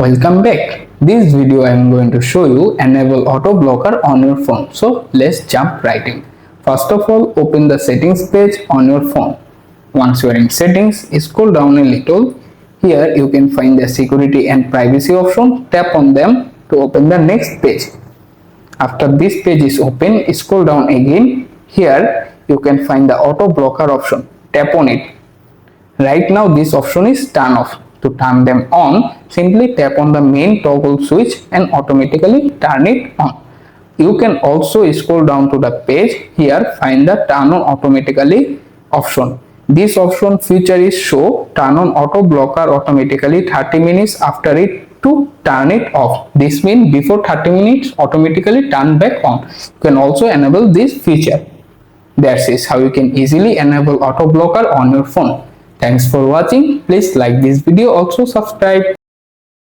Welcome back. This video I am going to show you enable auto blocker on your phone. So let's jump right in. First of all, open the settings page on your phone. Once you are in settings, scroll down a little. Here you can find the security and privacy option. Tap on them to open the next page. After this page is open, scroll down again. Here you can find the auto blocker option. Tap on it. Right now this option is turned off. To turn them on, simply tap on the main toggle switch and automatically turn it on. You can also scroll down to the page. Here find the turn on automatically option. This option feature is show turn on auto blocker automatically 30 minutes after it to turn it off. This means before 30 minutes automatically turn back on. You can also enable this feature. That is how you can easily enable auto blocker on your phone. Thanks for watching. Please like this video, also subscribe.